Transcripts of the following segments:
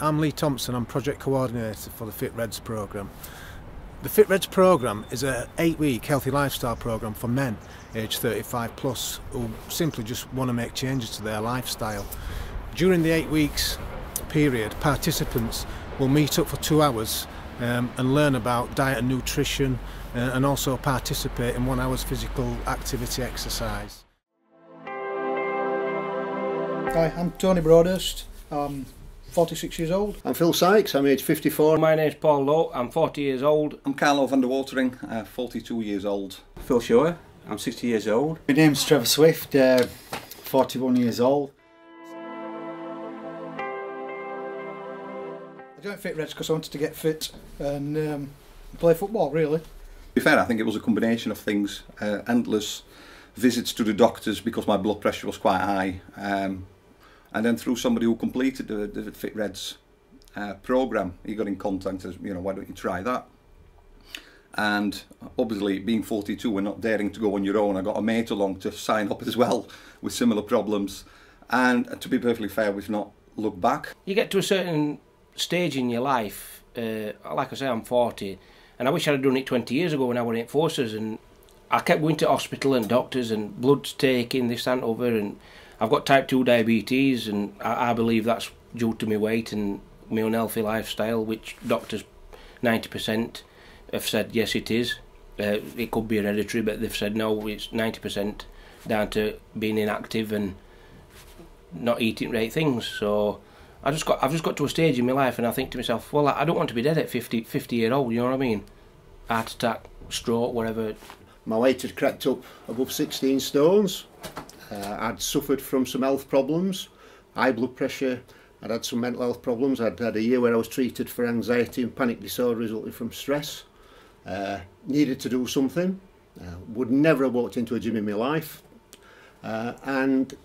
I'm Lee Thompson, I'm Project Coordinator for the Fit Reds programme. The Fit Reds programme is an 8-week healthy lifestyle programme for men aged 35 plus who simply just want to make changes to their lifestyle. During the 8 weeks period, participants will meet up for 2 hours and learn about diet and nutrition and also participate in 1 hour's physical activity exercise. Hi, I'm Tony Broadhurst. I'm 46 years old. I'm Phil Sykes, I'm age 54. My name's Paul Lowe, I'm 40 years old. I'm Carlo van der Watering, 42 years old. Phil Shaw, I'm 60 years old. My name's Trevor Swift, 41 years old. I joined Fit Reds because I wanted to get fit and play football, really. To be fair, I think it was a combination of things. Endless visits to the doctors because my blood pressure was quite high. And then through somebody who completed the Fit Reds programme, he got in contact as, you know, why don't you try that? And obviously, being 42 and not daring to go on your own, I got a mate along to sign up as well with similar problems. And to be perfectly fair, we've not looked back. You get to a certain stage in your life, like I say, I'm 40, and I wish I'd have done it 20 years ago when I were in forces, and I kept going to hospital and doctors and blood's taking this and over, and I've got type 2 diabetes, and I believe that's due to my weight and my unhealthy lifestyle, which doctors 90% have said yes it is. It could be hereditary, but they've said no, it's 90% down to being inactive and not eating right things. So I've just got to a stage in my life and I think to myself, well, I don't want to be dead at 50 year old, you know what I mean? Heart attack, stroke, whatever. My weight had crept up above 16 stones. I'd suffered from some health problems, high blood pressure. I'd had some mental health problems. I'd had a year where I was treated for anxiety and panic disorder resulting from stress. Needed to do something. Would never have walked into a gym in my life. And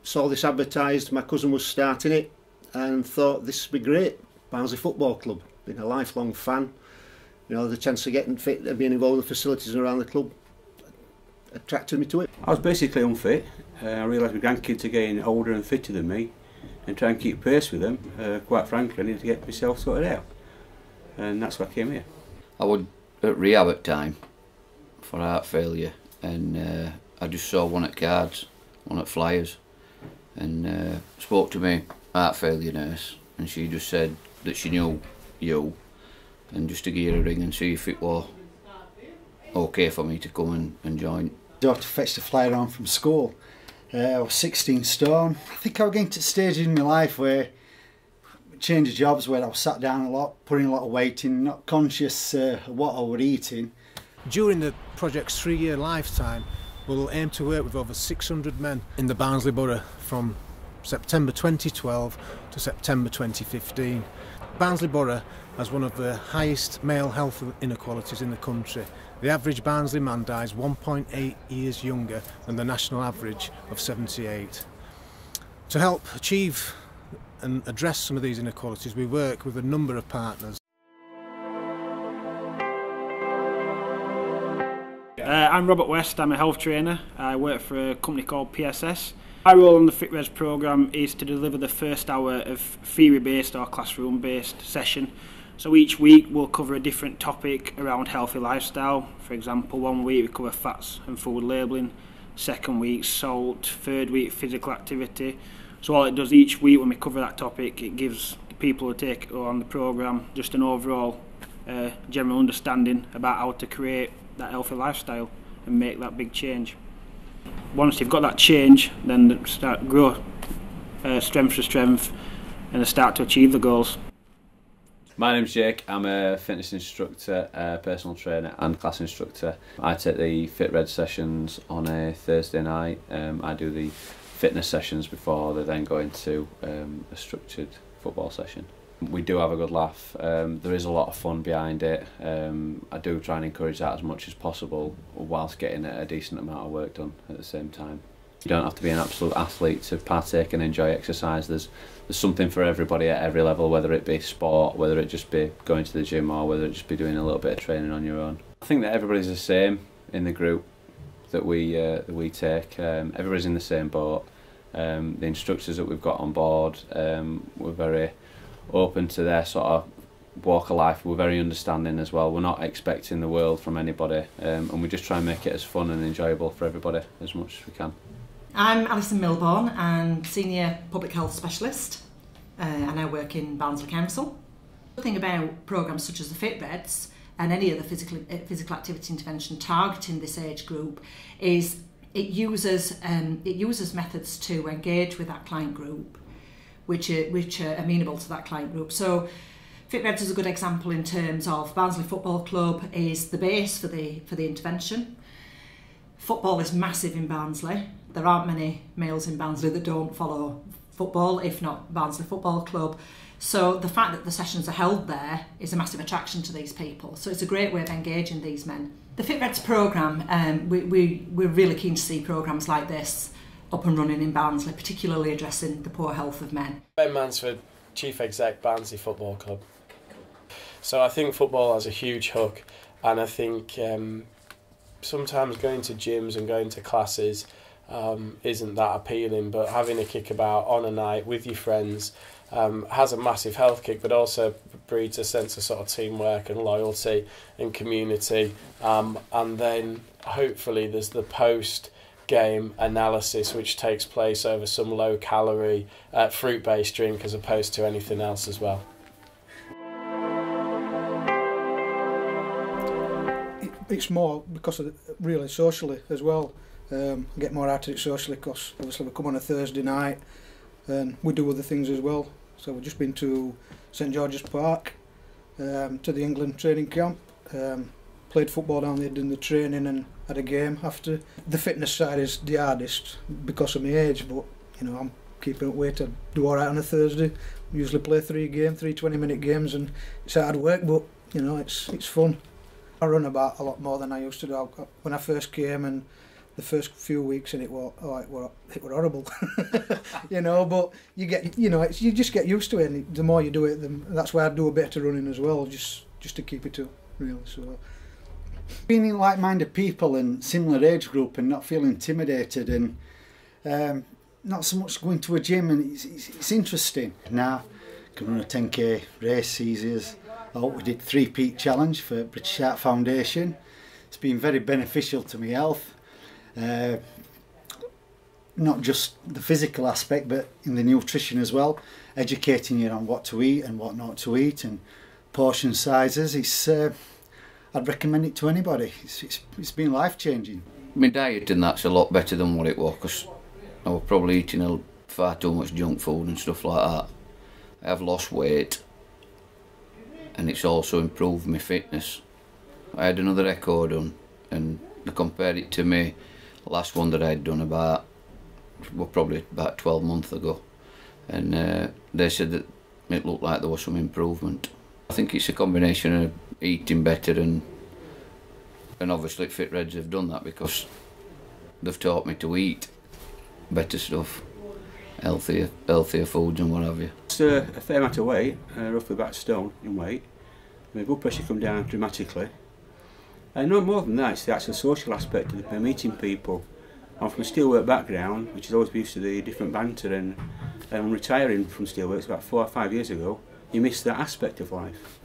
saw this advertised. My cousin was starting it and thought this would be great. Barnsley Football Club. Been a lifelong fan. You know, the chance of getting fit and being involved in the facilities around the club attracted me to it. I was basically unfit. I realised my grandkids are getting older and fitter than me, and trying to keep pace with them, quite frankly, I needed to get myself sorted out. And that's why I came here. I was at rehab at time for heart failure, and I just saw one at Cards, one at Flyers, and spoke to my heart failure nurse, and she just said that she knew you, and just to give her a ring and see if it was okay for me to come and join. I had to fetch the flyer on from school. I was 16 stone. I think I was getting to the stage in my life where I changed jobs, where I was sat down a lot, putting a lot of weight in, not conscious of what I was eating. During the project's 3-year lifetime, we'll aim to work with over 600 men in the Barnsley Borough from September 2012 to September 2015. Barnsley Borough has one of the highest male health inequalities in the country. The average Barnsley man dies 1.8 years younger than the national average of 78. To help achieve and address some of these inequalities, we work with a number of partners. I'm Robert West, I'm a health trainer. I work for a company called PSS. My role on the Fit Reds programme is to deliver the first hour of theory-based or classroom-based session. So each week we'll cover a different topic around healthy lifestyle. For example, 1 week we cover fats and food labelling, 2nd week salt, 3rd week physical activity. So all it does each week when we cover that topic, it gives the people who take on the programme just an overall general understanding about how to create that healthy lifestyle and make that big change. Once you've got that change, then start grow strength to strength and they start to achieve the goals. My name's Jake, I'm a fitness instructor, personal trainer and class instructor. I take the Fit Red sessions on a Thursday night. I do the fitness sessions before they then go into a structured football session. We do have a good laugh, there is a lot of fun behind it. I do try and encourage that as much as possible whilst getting a decent amount of work done at the same time. You don't have to be an absolute athlete to partake and enjoy exercise. There's something for everybody at every level, whether it be sport, whether it just be going to the gym or whether it just be doing a little bit of training on your own. I think that everybody's the same in the group that we take. Everybody's in the same boat. The instructors that we've got on board, we're very open to their sort of walk of life. We're very understanding as well. We're not expecting the world from anybody, and we just try and make it as fun and enjoyable for everybody as much as we can. I'm Alison Milborn and Senior Public Health Specialist, and I work in Barnsley Council. The thing about programmes such as the Fit Reds and any other physical activity intervention targeting this age group is it uses methods to engage with that client group, which are amenable to that client group. So Fit Reds is a good example in terms of Barnsley Football Club is the base for the intervention. Football is massive in Barnsley. There aren't many males in Barnsley that don't follow football, if not Barnsley Football Club. So the fact that the sessions are held there is a massive attraction to these people. So it's a great way of engaging these men. The Fit Reds programme, we're really keen to see programmes like this up and running in Barnsley, particularly addressing the poor health of men. Ben Mansford, Chief Exec, Barnsley Football Club. So I think football has a huge hook, and I think sometimes going to gyms and going to classes isn't that appealing, but having a kickabout on a night with your friends has a massive health kick, but also breeds a sense of sort of teamwork and loyalty and community, and then hopefully there's the post-game analysis which takes place over some low-calorie fruit-based drink as opposed to anything else as well. It's more because of really socially as well. I get more out of it socially because obviously we come on a Thursday night and we do other things as well. So we've just been to St George's Park, to the England training camp, played football down there, did the training and had a game after. The fitness side is the hardest because of my age, but you know, I'm keeping up weight. I do alright on a Thursday. We usually play 3 20-minute games, and it's hard work, but you know, it's fun. I run about a lot more than I used to do. When I first came, and the first few weeks, and it were horrible, you know. But you just get used to it, and the more you do it, that's why I do a bit of running as well, just to keep it up, really. So being in like-minded people and similar age group, and not feeling intimidated, and not so much going to a gym, and it's interesting. Now, I can run a 10k race easier. We did 3 peak challenge for British Heart Foundation. It's been very beneficial to my health, not just the physical aspect, but in the nutrition as well, educating you on what to eat and what not to eat and portion sizes. I'd recommend it to anybody. It's been life-changing. My diet and that's a lot better than what it was, because I was probably eating far too much junk food and stuff like that. I have lost weight, and it's also improved my fitness. I had another echo done, and I compared it to my last one that I'd done probably about 12 months ago, and they said that it looked like there was some improvement. I think it's a combination of eating better, and obviously Fit Reds have done that because they've taught me to eat better stuff, healthier foods and what have you. It's a fair amount of weight, roughly about a stone in weight. My blood pressure come down dramatically. And no more than that, it's the actual social aspect of meeting people. I'm from a steelwork background, which has always been used to the different banter, and retiring from steelworks about 4 or 5 years ago, you miss that aspect of life.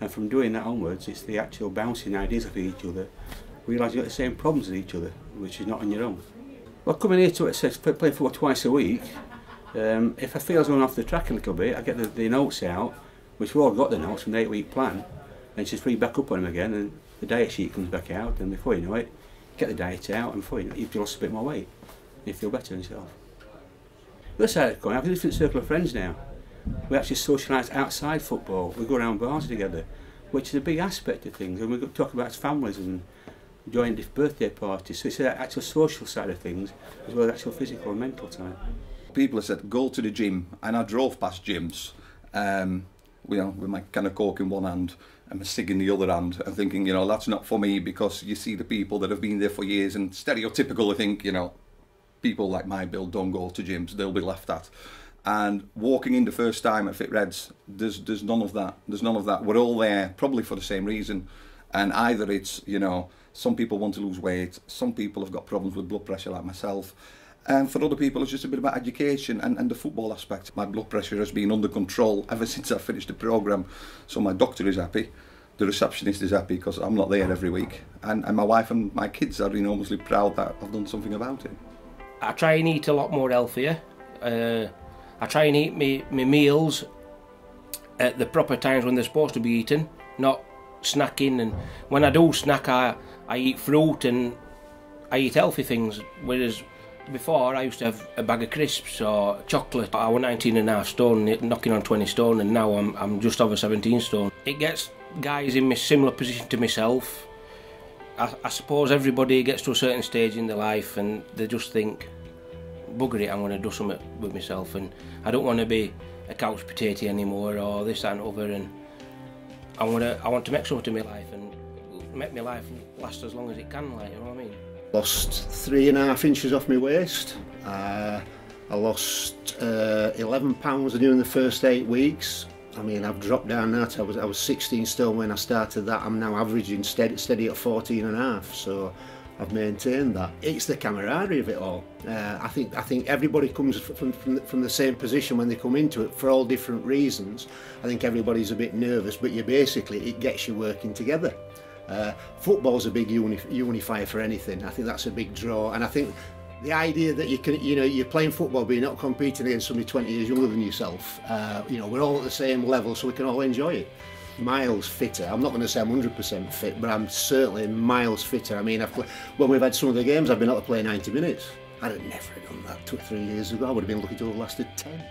And from doing that onwards, it's the actual bouncing ideas of each other, realise you've got the same problems as each other, which is not on your own. Well, coming here to play football twice a week, if I feel I was going off the track a little bit, I get the notes out, which we've all got the notes from the 8-week plan, and just read back up on them again, and the diet sheet comes back out, and before you know it, get the diet out, and before you know it, you've lost a bit more weight, and you feel better in yourself. The other side of the coin, I have a different circle of friends now. We actually socialise outside football. We go around bars together, which is a big aspect of things, and we talk about families and joint birthday parties, so it's the actual social side of things, as well as the actual physical and mental side. People have said, go to the gym, and I drove past gyms, with my kind of Coke in one hand and my cig in the other hand, and thinking, that's not for me, because you see the people that have been there for years, and stereotypical, I think, people like my build don't go to gyms, they'll be laughed at. And walking in the first time at Fit Reds, there's none of that. There's none of that. We're all there probably for the same reason, and either it's, some people want to lose weight, some people have got problems with blood pressure like myself, And for other people, it's just a bit about education and the football aspect. My blood pressure has been under control ever since I finished the programme. So my doctor is happy, the receptionist is happy because I'm not there every week. And my wife and my kids are enormously proud that I've done something about it. I try and eat a lot more healthier. I try and eat my meals at the proper times when they're supposed to be eaten, not snacking. And when I do snack, I eat fruit and I eat healthy things, whereas before I used to have a bag of crisps or chocolate. I was 19.5 stone, knocking on 20 stone, and now I'm just over 17 stone. It gets guys in a similar position to myself. I suppose everybody gets to a certain stage in their life and they just think, bugger it, I'm going to do something with myself, and I don't want to be a couch potato anymore or this, that and other, and I want to make something to my life and make my life last as long as it can, like, you know what I mean? Lost 3.5 inches off my waist. I lost 11 pounds during the first 8 weeks. I mean, I've dropped down now to, I was 16 stone when I started that. I'm now averaging steady at 14.5, so I've maintained that. It's the camaraderie of it all. I think everybody comes from the same position when they come into it for all different reasons. I think everybody's a bit nervous, but it gets you working together. Football's a big unifier for anything. I think that's a big draw, and I think the idea that you're playing football but you're not competing against somebody 20 years younger than yourself, we're all at the same level, so we can all enjoy it. Miles fitter. I'm not going to say I'm 100% fit, but I'm certainly miles fitter. I mean, when we've had some of the games, I've been able to play 90 minutes. I'd have never done that 2 or 3 years ago. I would have been lucky to have lasted 10.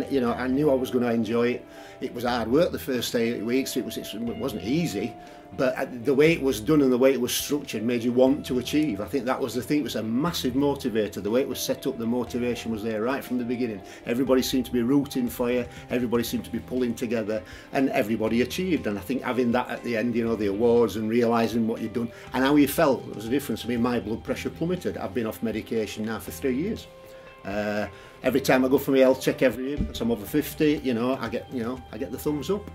You know, I knew I was going to enjoy it. It was hard work the first 8 weeks. It wasn't easy, but the way it was done and the way it was structured made you want to achieve. I think that was the thing. It was a massive motivator. The way it was set up, the motivation was there right from the beginning. Everybody seemed to be rooting for you. Everybody seemed to be pulling together, and everybody achieved. And I think having that at the end, the awards and realising what you'd done and how you felt, there was a difference. I mean, my blood pressure plummeted. I've been off medication now for 3 years. Every time I go for my health check every year, because I'm over 50, I get the thumbs up.